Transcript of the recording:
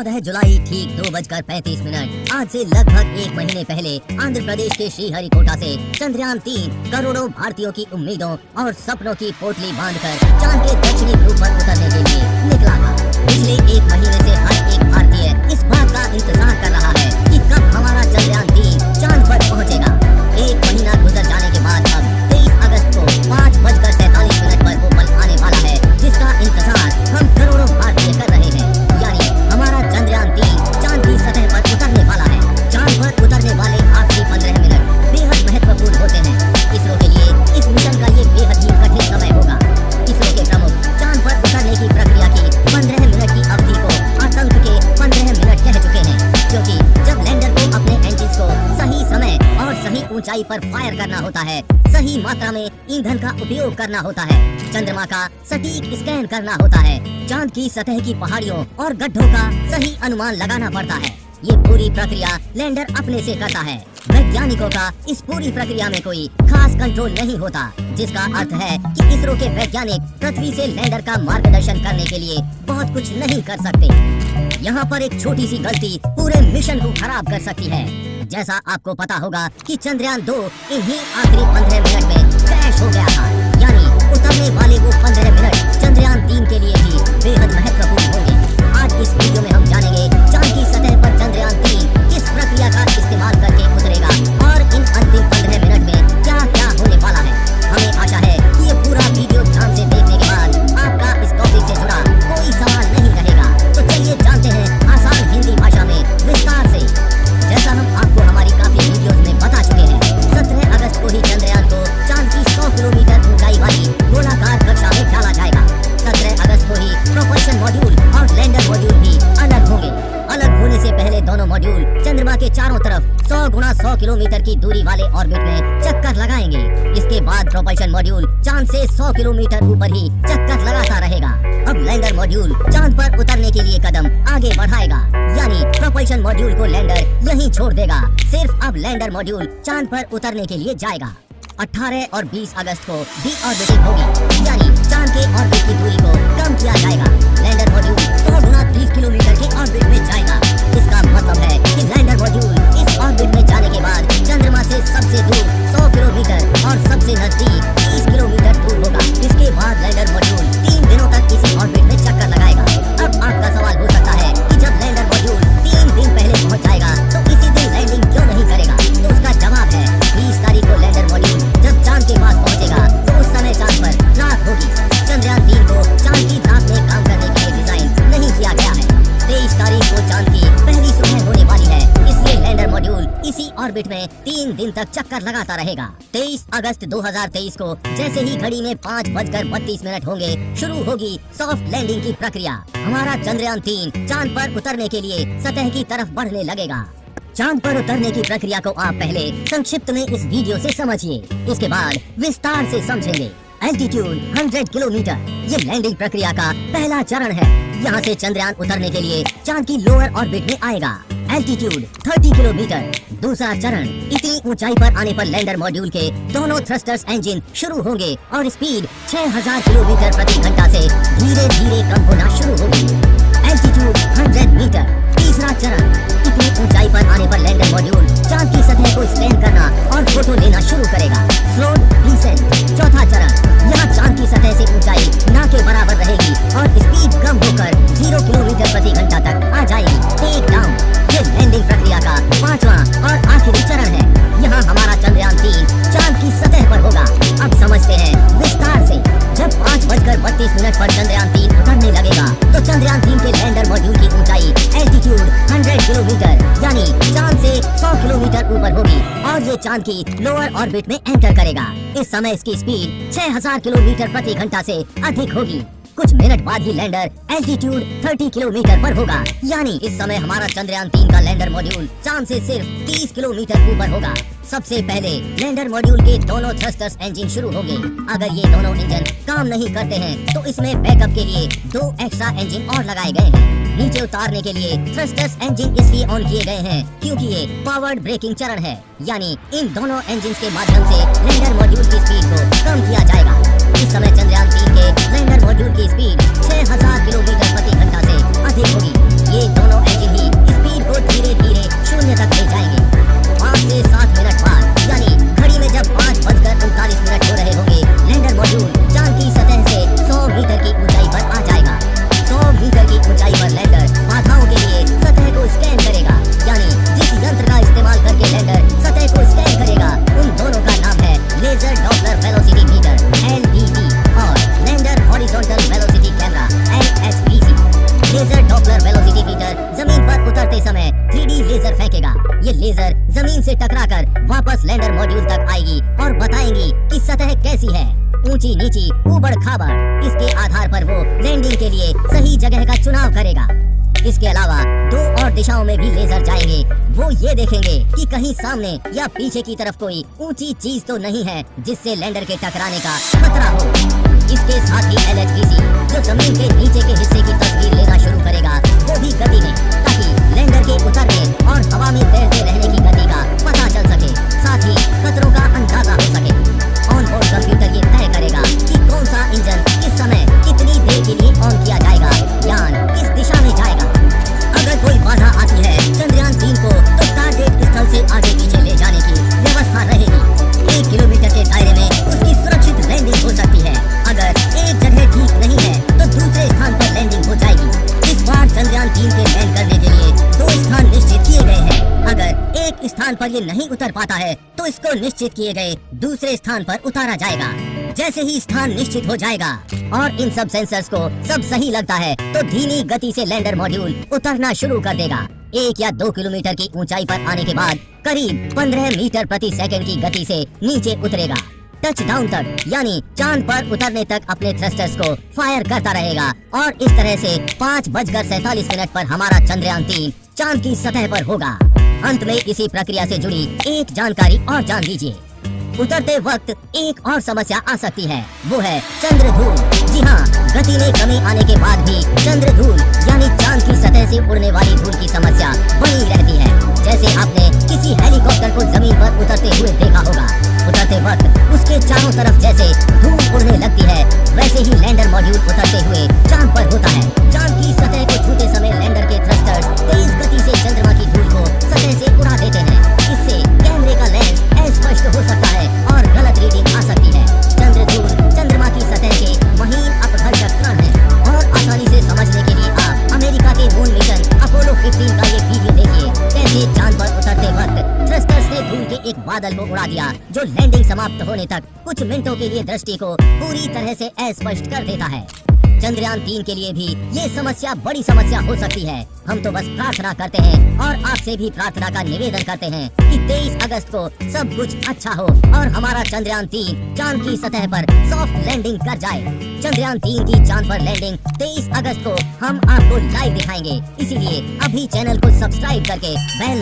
14 जुलाई ठीक 2:35 आज से लगभग 1 महीने पहले आंध्र प्रदेश के श्रीहरिकोटा से चंद्रयान-3 करोड़ों भारतीयों की उम्मीदों और सपनों की पोटली बांधकर चांद के दक्षिणी ध्रुव पर उतरने के लिए निकला था। पिछले 1 महीने से हर एक भारतीय इस बात का इंतजार कर रहा है कि कब हमारा चंद्रयान-3 चांद पर पहुंचेगा। 1 महीना गुजर जाने के बाद अब 23 अगस्त को 5:47 पर वो पल आने वाला है जिसका इंतजार हम करोड़ों भारतीय कर रहे हैं। यानी हमारा चंद्रयान-3 चांद की सतह पर उतरने वाला है। चांद पर उतरने वाले आखिरी 15 मिनट बेहद महत्वपूर्ण होते हैं। इसरो के लिए इस मिशन का ये बेहद ही कठिन समय होगा। इसरो के प्रमुख चांद पर उतरने की प्रक्रिया की 15 मिनट की अवधि को आतंक के 15 मिनट कह चुके हैं, क्योंकि जब लैंडर को अपने इंजन को सही समय और सही ऊंचाई पर फायर करना होता है, सही मात्रा में ईंधन का उपयोग करना होता है, चंद्रमा का सटीक स्कैन करना होता है, चांद की सतह की पहाड़ियों और गड्ढों का सही अनुमान लगाना पड़ता है। ये पूरी प्रक्रिया लैंडर अपने से करता है। वैज्ञानिकों का इस पूरी प्रक्रिया में कोई खास कंट्रोल नहीं होता, जिसका अर्थ है कि इसरो के वैज्ञानिक पृथ्वी से लैंडर का मार्गदर्शन करने के लिए बहुत कुछ नहीं कर सकते। यहाँ पर एक छोटी सी गलती पूरे मिशन को खराब कर सकती है। जैसा आपको पता होगा कि चंद्रयान-2 इन्हीं आखिरी 15 मिनट में क्रैश हो गया था। यानी उतरने वाले वो 15 मिनट चंद्रयान-3 के लिए भी बेहद महत्वपूर्ण होंगे। आज इस वीडियो में हम जानेंगे चांद की सतह पर चंद्रयान-3 किस प्रक्रिया का इस्तेमाल करके उतरेगा और इन अंतिम 15 मिनट में क्या क्या होने वाला है। हमें आशा है कि ये पूरा वीडियो ध्यान से देखने के बाद आपका इस टॉपिक से जुड़ा कोई सवाल नहीं रहेगा। तो चलिए जानते हैं आसान हिंदी भाषा में विस्तार से। जैसा हम आपको हमारी काफी वीडियोस में बता चुके हैं, 17 अगस्त को ही चंद्रयान को चांद की 100 किलोमीटर ऊंचाई वाली गोलाकार कक्षा में डाला जाएगा। 17 अगस्त को ही प्रोपल्शन मॉड्यूल और लैंडर मॉड्यूल भी अलग होंगे। अलग होने से पहले दोनों मॉड्यूल चंद्रमा के चारों तरफ 100 गुना 100 किलोमीटर की दूरी वाले ऑर्बिट में चक्कर लगाएंगे। इसके बाद प्रोपल्शन मॉड्यूल चांद से 100 किलोमीटर ऊपर ही चक्कर लगाता रहेगा। अब लैंडर मॉड्यूल चांद पर उतरने के लिए कदम आगे बढ़ाएगा, यानी प्रोपल्शन मॉड्यूल को लैंडर यहीं छोड़ देगा। सिर्फ अब लैंडर मॉड्यूल चांद पर उतरने के लिए जाएगा। 18 और 20 अगस्त को डी ऑर्बिटिंग होगी, यानी चांद के ऑर्बिट की दूरी को कम किया जाएगा। लैंडर मॉड्यूल 100 गुना 30 किलोमीटर के ऑर्बिट में जाएगा। इसका मतलब है कि लैंडर मॉड्यूल इस ऑर्बिट में जाने के बाद चंद्रमा से सबसे दूर 100 किलोमीटर और सबसे नजदीक 30 किलोमीटर दूर होगा। इसके बाद लैंडर मॉड्यूल 3 दिनों तक इसी ऑर्बिट में चक्कर लगाएगा। अब आपका सवाल हो सकता है कि जब लैंडर मॉड्यूल 3 दिन पहले पहुंच जाएगा तो इसी दिन लैंडिंग क्यों नहीं करेगा। तो उसका जवाब है 20 तारीख को लैंडर मॉड्यूल जब चांद के पास पहुंचेगा तो उस समय चांद पर रात होगी। चंद्रयान-3 को चांद की रात में काम करने के लिए डिजाइन नहीं किया गया है। 23 तारीख को चांद की पहली सुबह होने वाली है, इसलिए लैंडर मॉड्यूल इसी ऑर्बिट में 3 दिन तक चक्कर लगाता रहेगा। 23 अगस्त 2023 को जैसे ही घड़ी में 5:32 होंगे, शुरू होगी सॉफ्ट लैंडिंग की प्रक्रिया। हमारा चंद्रयान-3 चांद पर उतरने के लिए सतह की तरफ बढ़ने लगेगा। चांद पर उतरने की प्रक्रिया को आप पहले संक्षिप्त में इस वीडियो से समझिए, इसके बाद विस्तार से समझेंगे। एल्टीट्यूड 100 किलोमीटर ये लैंडिंग प्रक्रिया का पहला चरण है। यहाँ से चंद्रयान उतरने के लिए चांद की लोअर ऑर्बिट में आएगा। एल्टीट्यूड 30 किलोमीटर दूसरा चरण। इतनी ऊंचाई पर आने पर लैंडर मॉड्यूल के दोनों थ्रस्टर्स इंजन शुरू होंगे और स्पीड 6000 किलोमीटर प्रति घंटा से धीरे धीरे कम होना शुरू होगी। एल्टीट्यूड 100 मीटर तीसरा चरण। इतनी ऊंचाई पर आने पर लैंडर मॉड्यूल चांद की सतह को स्कैन करना और फोटो लेना शुरू करेगा। स्लो डिसेंट चौथा चरण। यहाँ चांद की सतह से ऊंचाई ना के बराबर रहेगी और स्पीड कम होकर 0 किलोमीटर प्रति घंटा तक आ जाएगी। टेक डाउन ये लैंडिंग प्रक्रिया का 5वां और आखिरी चरण है। यहाँ हमारा चंद्रयान-3 चांद की सतह पर होगा। अब समझते हैं विस्तार से। जब 5:32 पर चंद्रयान-3 उतरने लगेगा तो चंद्रयान-3 के लैंडर मॉड्यूल की ऊंचाई एल्टीट्यूड 100 किलोमीटर यानी चांद से 100 किलोमीटर ऊपर होगी और ये चांद की लोअर ऑर्बिट में एंटर करेगा। इस समय इसकी स्पीड 6000 किलोमीटर प्रति घंटा से अधिक होगी। कुछ मिनट बाद ही लैंडर एल्टीट्यूड 30 किलोमीटर पर होगा, यानी इस समय हमारा चंद्रयान-3 का लैंडर मॉड्यूल चांद से सिर्फ 30 किलोमीटर ऊपर होगा। सबसे पहले लैंडर मॉड्यूल के दोनों थ्रस्टर्स इंजन शुरू होंगे। अगर ये दोनों इंजन काम नहीं करते हैं तो इसमें बैकअप के लिए 2 एक्स्ट्रा इंजन और लगाए गए हैं। नीचे उतारने के लिए थ्रस्टर्स इंजन इसलिए ऑन किए गए हैं क्योंकि ये पावर्ड ब्रेकिंग चरण है, यानी इन दोनों इंजन के माध्यम से लैंडर मॉड्यूल की स्पीड को कम किया जाएगा। इस समय चंद्रयान-3 के लैंडर मॉड्यूल की स्पीड 6000 किलोमीटर प्रति घंटा से अधिक होगी। ये दोनों जाएगी और बताएंगी कि सतह कैसी है, ऊंची नीची ऊबड़ खाबड़। इसके आधार पर वो लैंडिंग के लिए सही जगह का चुनाव करेगा। इसके अलावा 2 और दिशाओं में भी लेजर जाएंगे। वो ये देखेंगे कि कहीं सामने या पीछे की तरफ कोई ऊंची चीज तो नहीं है जिससे लैंडर के टकराने का खतरा हो। इसके साथ ही LHVC जो जमीन के नीचे के हिस्से की तस्वीर लेना शुरू करेगा, वो भी गति में, ताकि लैंडर के उतरने और हवा में तैरते रहने की गति का पता चल सके, साथ ही खतरों का अंदाजा हो सके। ऑन बोर्ड कंप्यूटर ये तय करेगा कि कौन सा इंजन किस समय कितनी देर के लिए ऑन किया जाएगा, यान किस दिशा में जाएगा। अगर कोई बाधा आती है चंद्रयान 3 को, तो टारगेट स्थल से आगे पीछे ले जाने की व्यवस्था रहेगी। 1 किलोमीटर के दायरे में उसकी सुरक्षित लैंडिंग हो सकती है। अगर एक जगह ठीक नहीं है तो दूसरे स्थान पर लैंडिंग हो जाएगी। इस बार चंद्रयान 3 के लैंड करने के लिए 2 स्थान निश्चित किए गए हैं। अगर एक स्थान पर ये नहीं उतर पाता है तो इसको निश्चित किए गए दूसरे स्थान पर उतारा जाएगा। जैसे ही स्थान निश्चित हो जाएगा और इन सब सेंसर्स को सब सही लगता है, तो धीमी गति से लैंडर मॉड्यूल उतरना शुरू कर देगा। 1 या 2 किलोमीटर की ऊंचाई पर आने के बाद करीब 15 मीटर प्रति सेकंड की गति से नीचे उतरेगा। टच डाउन तक, यानी चांद पर उतरने तक अपने थ्रस्टर्स को फायर करता रहेगा और इस तरह से 5:47 पर हमारा चंद्रयान 3 चांद की सतह पर होगा। अंत में इसी प्रक्रिया से जुड़ी एक जानकारी और जान लीजिए। उतरते वक्त एक और समस्या आ सकती है, वो है चंद्रधूल। जी हाँ, गति में कमी आने के बाद भी चंद्रधूल यानी चांद की सतह से उड़ने वाली धूल की समस्या बनी रहती है। जैसे आपने किसी हेलीकॉप्टर को जमीन पर उतरते हुए देखा होगा, उतरते वक्त उसके चारों तरफ जैसे धूल उड़ने लगती है, वैसे ही लैंडर मॉड्यूल उतरते हुए चांद पर होता है। चांद की सतह को छूते समय लैंडर के थ्रस्टर्स तेज गति से चंद्रमा की धूल को सतह से उड़ा देते हैं। इससे कैमरे का लेंस अस्पष्ट हो सकता है और गलत रीडिंग आ सकती है। चंद्रधूल चंद्रमा की सतह के महीन अपघर्षक कण है और आसानी से समझने के लिए आप अमेरिका के मून मिशन अपोलो 15 का ये वीडियो देखिए, कैसे चांद पर उतरते वक्त थ्रस्टर्स ने धूल के एक बादल को उड़ा दिया जो लैंडिंग समाप्त होने तक कुछ मिनटों के लिए दृष्टि को पूरी तरह से अस्पष्ट कर देता है। चंद्रयान 3 के लिए भी ये समस्या बड़ी समस्या हो सकती है। हम तो बस प्रार्थना करते हैं और आपसे भी प्रार्थना का निवेदन करते हैं कि 23 अगस्त को सब कुछ अच्छा हो और हमारा चंद्रयान 3 चांद की सतह पर सॉफ्ट लैंडिंग कर जाए। चंद्रयान 3 की चांद पर लैंडिंग 23 अगस्त को हम आपको लाइव दिखाएंगे। इसीलिए अभी चैनल को सब्सक्राइब करके बेल